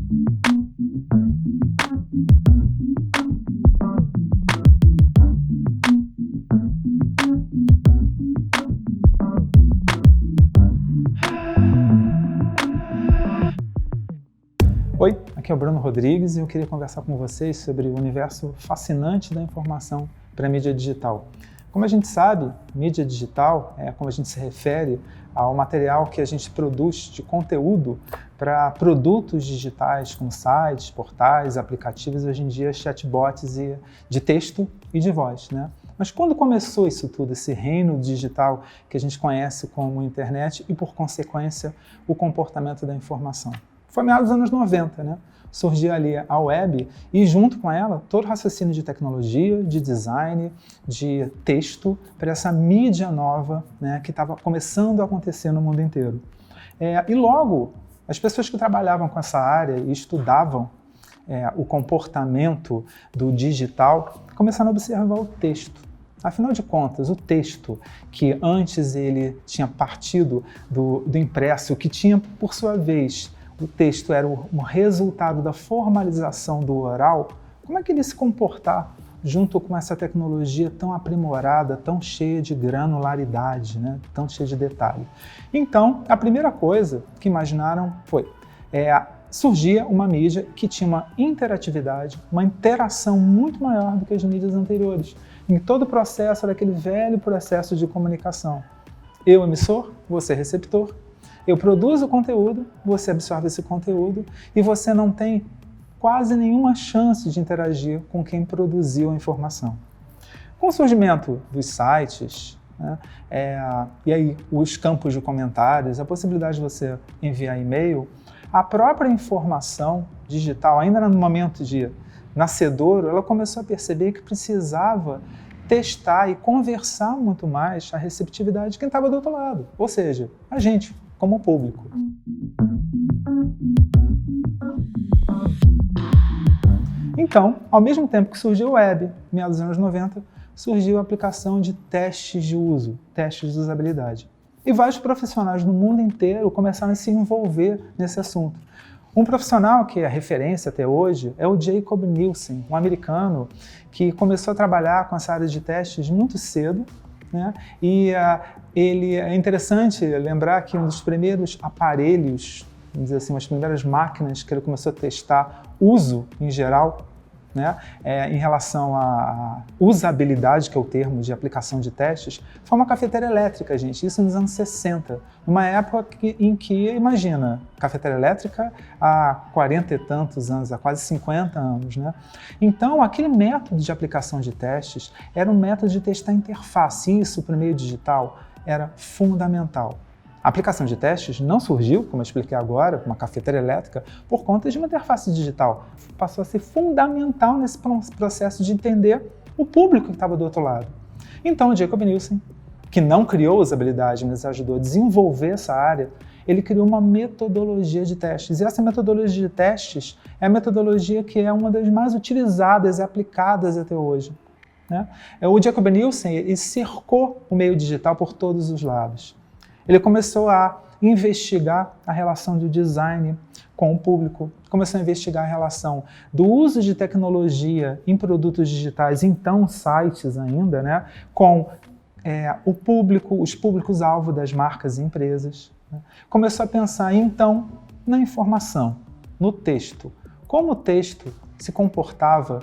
Oi, aqui é o Bruno Rodrigues e eu queria conversar com vocês sobre o universo fascinante da informação para a mídia digital. Como a gente sabe, mídia digital é como a gente se refere ao material que a gente produz de conteúdo para produtos digitais como sites, portais, aplicativos, hoje em dia chatbots de texto e de voz, né? Mas quando começou isso tudo, esse reino digital que a gente conhece como internet e, por consequência, o comportamento da informação? Foi meados dos anos 90, né? Surgiu ali a web e, junto com ela, todo o raciocínio de tecnologia, de design, de texto, para essa mídia nova, né, que estava começando a acontecer no mundo inteiro. E logo, as pessoas que trabalhavam com essa área e estudavam o comportamento do digital começaram a observar o texto. Afinal de contas, o texto, que antes ele tinha partido do impresso, que tinha, por sua vez, o texto era um resultado da formalização do oral, como é que ele se comportar junto com essa tecnologia tão aprimorada, tão cheia de granularidade, né? Tão cheia de detalhe? Então, a primeira coisa que imaginaram foi surgia uma mídia que tinha uma interatividade, uma interação muito maior do que as mídias anteriores. Em todo o processo, era aquele velho processo de comunicação. Eu, emissor, você, receptor. Eu produzo o conteúdo, você absorve esse conteúdo e você não tem quase nenhuma chance de interagir com quem produziu a informação. Com o surgimento dos sites, né, e aí os campos de comentários, a possibilidade de você enviar e-mail, a própria informação digital, ainda no momento de nascedouro, ela começou a perceber que precisava testar e conversar muito mais a receptividade de quem estava do outro lado, ou seja, a gente, como público. Então, ao mesmo tempo que surgiu o web, meados dos anos 90, surgiu a aplicação de testes de uso, testes de usabilidade. E vários profissionais no mundo inteiro começaram a se envolver nesse assunto. Um profissional que é referência até hoje é o Jacob Nielsen, um americano que começou a trabalhar com essa área de testes muito cedo, né? E ele é interessante lembrar que um dos primeiros aparelhos, vamos dizer assim, as primeiras máquinas que ele começou a testar uso em geral, né, em relação à usabilidade, que é o termo de aplicação de testes, foi uma cafeteira elétrica, gente, isso nos anos 60, numa época em que, imagina, cafeteira elétrica há 40 e tantos anos, há quase 50 anos, né? Então, aquele método de aplicação de testes era um método de testar a interface, e isso para o meio digital era fundamental. A aplicação de testes não surgiu, como eu expliquei agora, uma cafeteira elétrica, por conta de uma interface digital. Passou a ser fundamental nesse processo de entender o público que estava do outro lado. Então, o Jacob Nielsen, que não criou usabilidade, mas ajudou a desenvolver essa área, ele criou uma metodologia de testes. E essa metodologia de testes é a metodologia que é uma das mais utilizadas e aplicadas até hoje, né? O Jacob Nielsen ele cercou o meio digital por todos os lados. Ele começou a investigar a relação do design com o público, começou a investigar a relação do uso de tecnologia em produtos digitais, então sites ainda, né, com o público, os públicos-alvo das marcas e empresas, né? Começou a pensar, então, na informação, no texto. Como o texto se comportava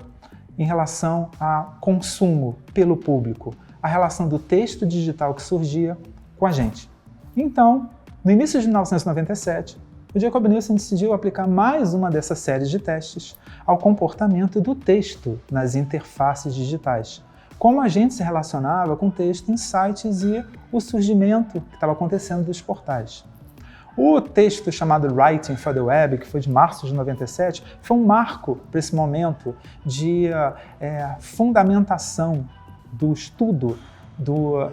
em relação a consumo pelo público, a relação do texto digital que surgia com a gente. Então, no início de 1997, o Jacob Nielsen decidiu aplicar mais uma dessas séries de testes ao comportamento do texto nas interfaces digitais. Como a gente se relacionava com o texto em sites e o surgimento que estava acontecendo dos portais. O texto chamado Writing for the Web, que foi de março de 97, foi um marco para esse momento de fundamentação do estudo do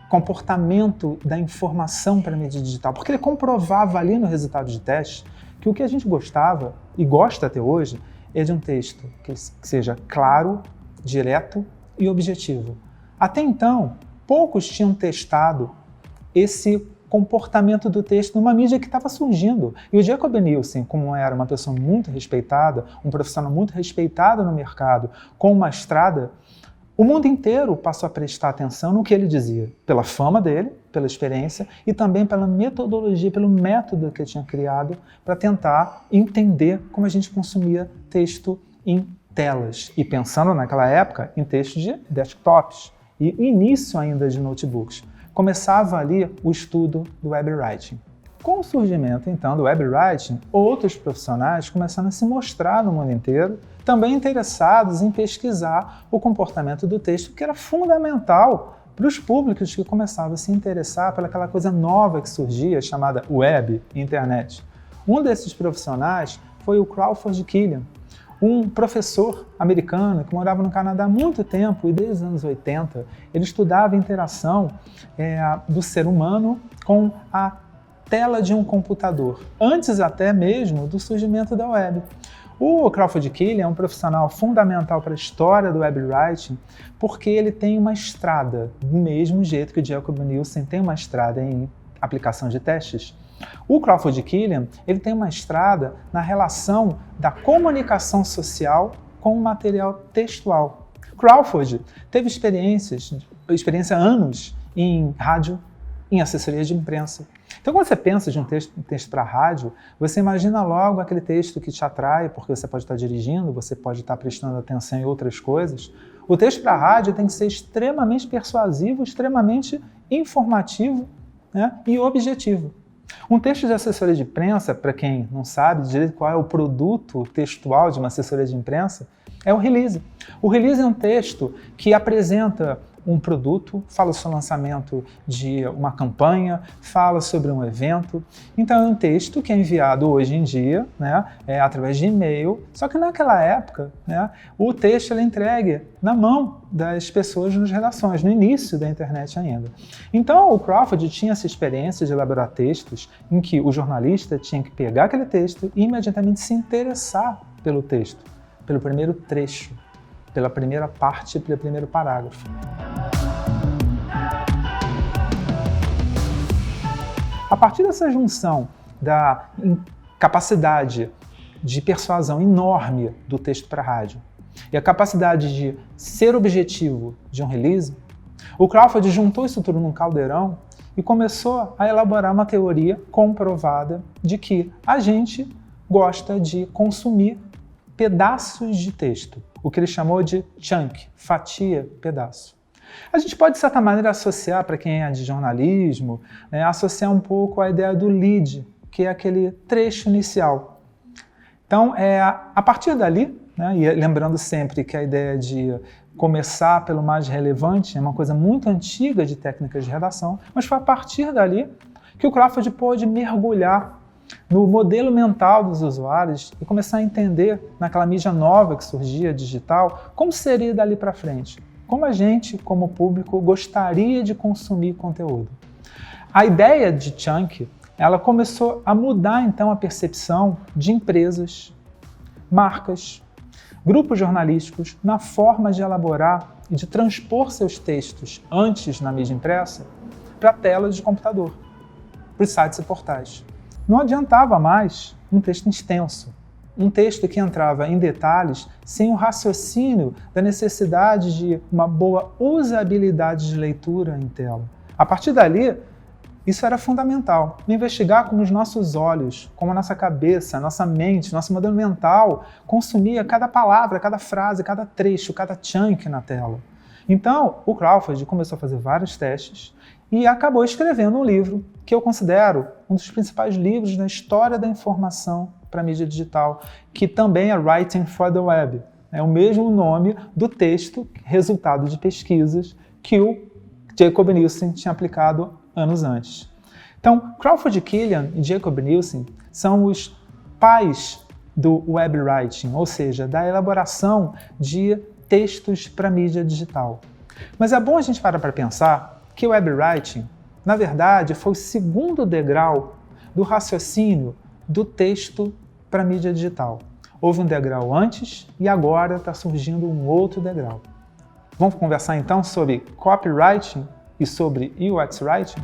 comportamento da informação para a mídia digital, porque ele comprovava ali no resultado de teste que o que a gente gostava e gosta até hoje é de um texto que seja claro, direto e objetivo. Até então, poucos tinham testado esse comportamento do texto numa mídia que estava surgindo. E o Jacob Nielsen, como era uma pessoa muito respeitada, um profissional muito respeitado no mercado, com uma estrada, o mundo inteiro passou a prestar atenção no que ele dizia, pela fama dele, pela experiência e também pela metodologia, pelo método que ele tinha criado para tentar entender como a gente consumia texto em telas. E pensando naquela época em textos de desktops e início ainda de notebooks. Começava ali o estudo do web writing. Com o surgimento, então, do web writing, outros profissionais começaram a se mostrar no mundo inteiro, também interessados em pesquisar o comportamento do texto, que era fundamental para os públicos que começavam a se interessar pelaquela coisa nova que surgia, chamada web, internet. Um desses profissionais foi o Crawford Killian, um professor americano que morava no Canadá há muito tempo e desde os anos 80 ele estudava a interação do ser humano com a tela de um computador, antes até mesmo do surgimento da web. O Crawford Killian é um profissional fundamental para a história do web writing porque ele tem uma estrada, do mesmo jeito que o Jacob Nielsen tem uma estrada em aplicação de testes. O Crawford Killian ele tem uma estrada na relação da comunicação social com o material textual. Crawford teve experiência anos em rádio, em assessoria de imprensa. Então, quando você pensa de um texto para rádio, você imagina logo aquele texto que te atrai, porque você pode estar dirigindo, você pode estar prestando atenção em outras coisas. O texto para rádio tem que ser extremamente persuasivo, extremamente informativo, né, e objetivo. Um texto de assessoria de imprensa, para quem não sabe direito qual é o produto textual de uma assessoria de imprensa, é o release. O release é um texto que apresenta um produto, fala sobre o lançamento de uma campanha, fala sobre um evento. Então é um texto que é enviado hoje em dia, né, através de e-mail, só que naquela época, né, o texto é entregue na mão das pessoas nas redações, no início da internet ainda. Então o Crawford tinha essa experiência de elaborar textos em que o jornalista tinha que pegar aquele texto e imediatamente se interessar pelo texto, pelo primeiro trecho, pela primeira parte, pelo primeiro parágrafo. A partir dessa junção da capacidade de persuasão enorme do texto para rádio e a capacidade de ser objetivo de um release, o Crawford juntou isso tudo num caldeirão e começou a elaborar uma teoria comprovada de que a gente gosta de consumir pedaços de texto, o que ele chamou de chunk, fatia, pedaço. A gente pode, de certa maneira, associar, para quem é de jornalismo, né, associar um pouco a ideia do lead, que é aquele trecho inicial. Então, a partir dali, né, e lembrando sempre que a ideia de começar pelo mais relevante é uma coisa muito antiga de técnicas de redação, mas foi a partir dali que o Crawford pôde mergulhar no modelo mental dos usuários e começar a entender, naquela mídia nova que surgia, digital, como seria dali para frente. Como a gente, como público, gostaria de consumir conteúdo. A ideia de chunk, ela começou a mudar então a percepção de empresas, marcas, grupos jornalísticos na forma de elaborar e de transpor seus textos antes na mídia impressa para telas de computador, para os sites e portais. Não adiantava mais um texto extenso, um texto que entrava em detalhes sem o raciocínio da necessidade de uma boa usabilidade de leitura em tela. A partir dali, isso era fundamental. Investigar como os nossos olhos, como a nossa cabeça, a nossa mente, nosso modelo mental consumia cada palavra, cada frase, cada trecho, cada chunk na tela. Então, o Crawford começou a fazer vários testes e acabou escrevendo um livro que eu considero um dos principais livros na história da informação para a mídia digital, que também é Writing for the Web. É o mesmo nome do texto, resultado de pesquisas que o Jacob Nielsen tinha aplicado anos antes. Então, Crawford Killian e Jacob Nielsen são os pais do web writing, ou seja, da elaboração de textos para a mídia digital. Mas é bom a gente parar para pensar que o web writing, na verdade, foi o segundo degrau do raciocínio do texto para a mídia digital. Houve um degrau antes e agora está surgindo um outro degrau. Vamos conversar então sobre copywriting e sobre UX Writing?